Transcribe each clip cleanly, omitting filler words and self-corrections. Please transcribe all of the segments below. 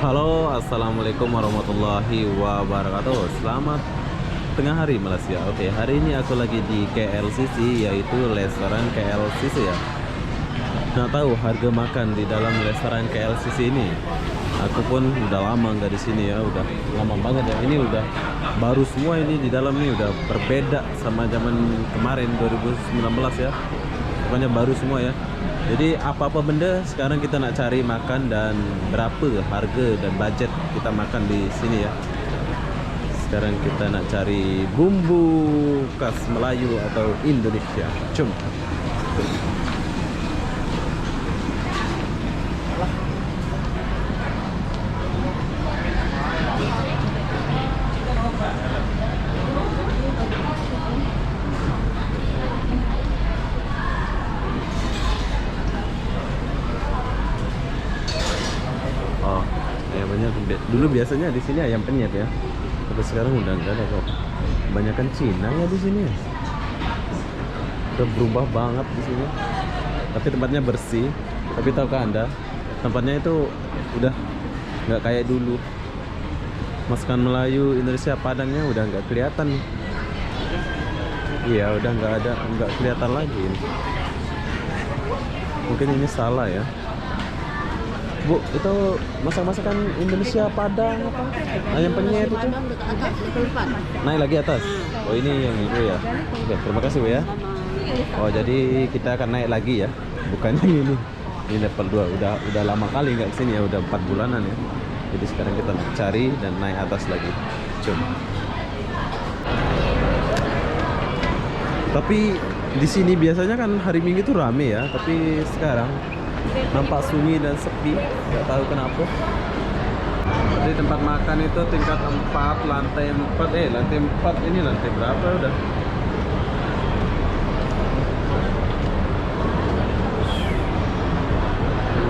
Halo, assalamualaikum warahmatullahi wabarakatuh. Selamat tengah hari Malaysia. Oke, hari ini aku lagi di KLCC, yaitu restoran KLCC ya. Nggak tahu harga makan di dalam restoran KLCC ini. Aku pun udah lama nggak di sini ya, udah lama banget ya. Ini udah baru semua ini di dalam nih, udah berbeda sama zaman kemarin 2019 ya. Pokoknya baru semua ya. Jadi apa-apa benda sekarang kita nak cari makan dan berapa harga dan budget kita makan di sini ya. Sekarang kita nak cari bumbu khas Melayu atau Indonesia. Jom. Oh, ayam penyet. Dulu biasanya di sini ayam penyet ya. Tapi sekarang udah enggak ada kok. Kebanyakan Cina ya di sini. Udah berubah banget di sini. Tapi tempatnya bersih. Tapi tahukah Anda, tempatnya itu udah nggak kayak dulu. Masakan Melayu Indonesia Padangnya udah nggak kelihatan. Iya, udah nggak kelihatan lagi. Mungkin ini salah ya. Bu, itu masak-masakan Indonesia Padang apa? Ayam penyet itu? Naik lagi atas. Oh, ini yang itu ya. Oke, terima kasih Bu ya. Oh, jadi kita akan naik lagi ya. Bukan yang ini. Ini level 2. Udah lama kali nggak kesini ya, udah 4 bulanan ya. Jadi sekarang kita cari dan naik atas lagi. Jom. Tapi di sini biasanya kan hari Minggu itu rame ya, tapi sekarang nampak sunyi dan sepi, nggak tahu kenapa. Jadi tempat makan itu tingkat 4, lantai 4, lantai 4 ini lantai berapa udah?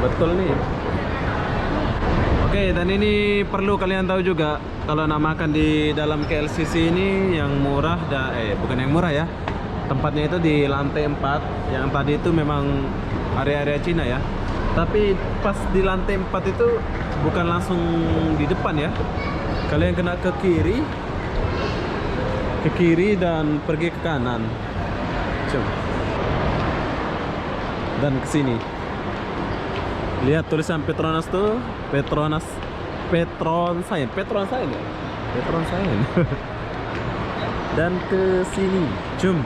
Betul nih. Oke, dan ini perlu kalian tahu juga, kalau nak makan di dalam KLCC ini yang murah bukan yang murah ya. Tempatnya itu di lantai 4. Yang tadi itu memang area-area Cina ya. Tapi pas di lantai 4 itu bukan langsung di depan ya. Kalian kena ke kiri dan pergi ke kanan. Coba. Dan ke sini. Lihat tulisan Petronas tuh, Petron Sign ya? Petron Sign. Dan ke sini. Jom.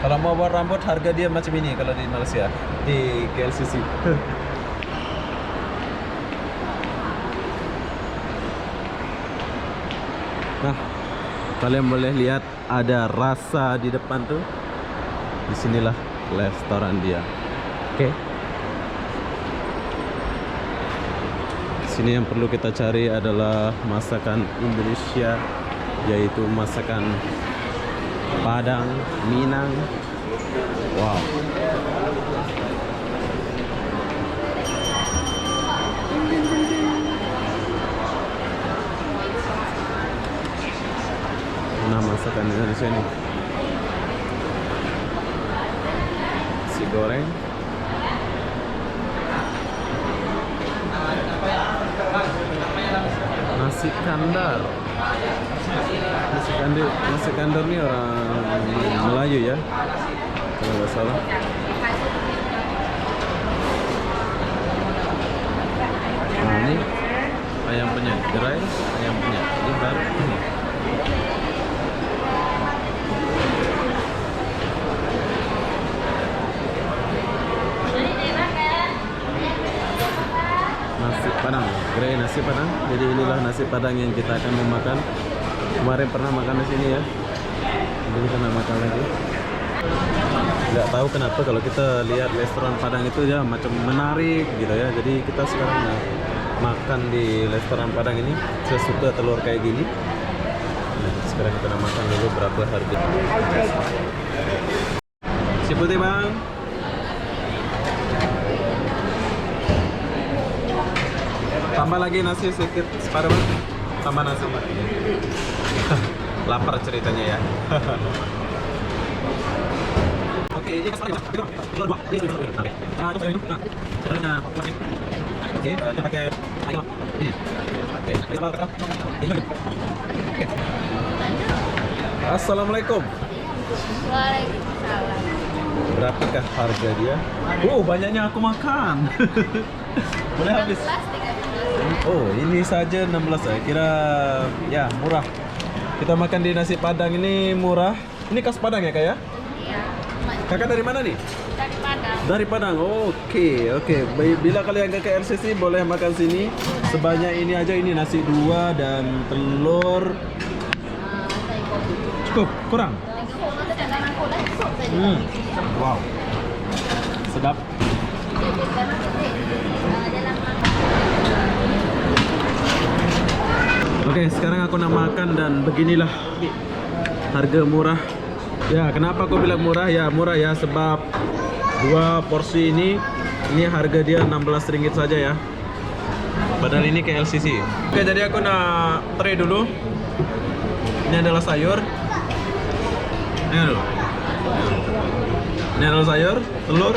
Kalau mau buat rambut harga dia macam ini kalau di Malaysia, di KLCC. Nah, kalian boleh lihat ada rasa di depan tuh. Disinilah restoran dia. Oke. Sini yang perlu kita cari adalah masakan Indonesia, yaitu masakan Padang, Minang. Wow. Nah, masakan Indonesia ini. Nasi goreng. Nasi kandar. Nasi kandar ini orang Melayu ya, kalau nggak salah. Nah, ini ayam penyet, gerai ayam penyet. Ini baru ini. Nasi Padang, gerai nasi Padang. Jadi inilah nasi Padang yang kita akan memakan. Kemarin pernah makan di sini ya. Jadi kita nak makan lagi. Nggak tahu kenapa kalau kita lihat restoran Padang itu ya macam menarik gitu ya. Jadi kita sekarang makan di restoran Padang ini. Saya suka telur kayak gini. Nah, sekarang kita nak makan dulu berapa harga. Si putih bang. Tambah lagi nasi sedikit separuh. Tambah nasi. Lapar ceritanya ya. Oke, ini Oke, pakai Assalamualaikum. Waalaikumsalam. Berapakah harga dia? Banyaknya aku makan. Boleh habis. 13. Oh, ini saja 16 ya. Kira ya murah. Kita makan di nasi Padang ini murah. Ini khas Padang ya, Kak ya? Iya. Kakak dari mana nih? Dari Padang. Dari Padang. Oke. Bila kalian ke KLCC boleh makan sini. Sebanyak ini aja, ini nasi 2 dan telur. Cukup, kurang. Wow. Sedap. Oke, sekarang aku nak makan dan beginilah harga murah. Ya, kenapa aku bilang murah? Ya, murah ya sebab 2 porsi ini harga dia Rp16 saja ya. Padahal ini KLCC. Oke, jadi aku nak tray dulu. Ini adalah sayur. Ini dulu. Ini adalah sayur, telur.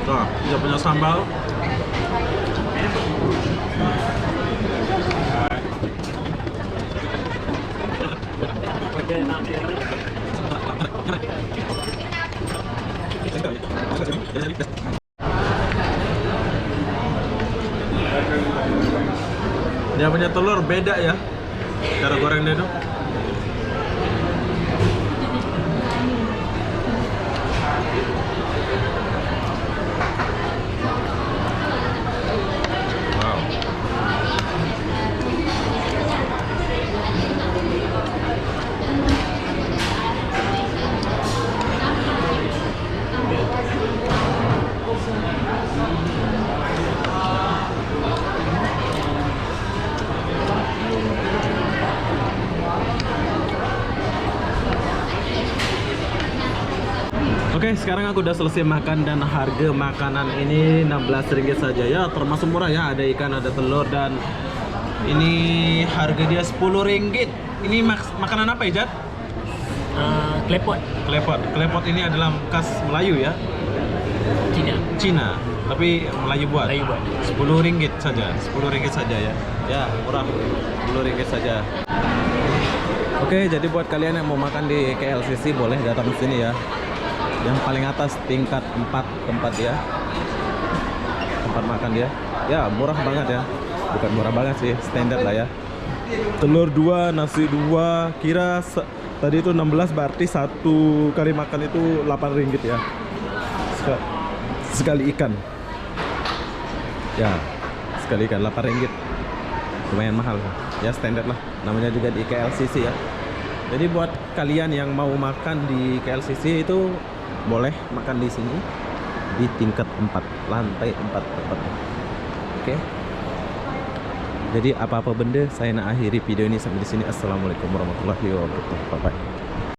Tuh, dia punya sambal. Dia punya telur beda ya, cara gorengnya itu. Oke, sekarang aku udah selesai makan dan harga makanan ini Rp16 saja ya, termasuk murah ya. Ada ikan, ada telur, dan ini harga dia Rp10. Ini makanan apa ya, Jad? Klepot. Klepot ini adalah khas Melayu ya? Cina. Tapi Melayu buat. Rp10 saja. Rp10 saja ya. Ya, murah. Rp10 saja. Oke, jadi buat kalian yang mau makan di KLCC boleh datang ke sini ya. Yang paling atas tingkat 4 tempat ya. Tempat makan dia. Ya, murah banget ya. Bukan murah banget sih, standar lah ya. Telur 2, nasi 2. Kira tadi itu 16, berarti satu kali makan itu Rp8 ya. Sekali ikan. Ya, sekali ikan Rp8. Lumayan mahal. Ya, standar lah. Namanya juga di KLCC ya. Jadi buat kalian yang mau makan di KLCC itu boleh makan di sini di tingkat 4, lantai 4 tepatnya. Oke. Jadi apa-apa benda saya nak akhiri video ini sampai di sini. Assalamualaikum warahmatullahi wabarakatuh. Bye bye.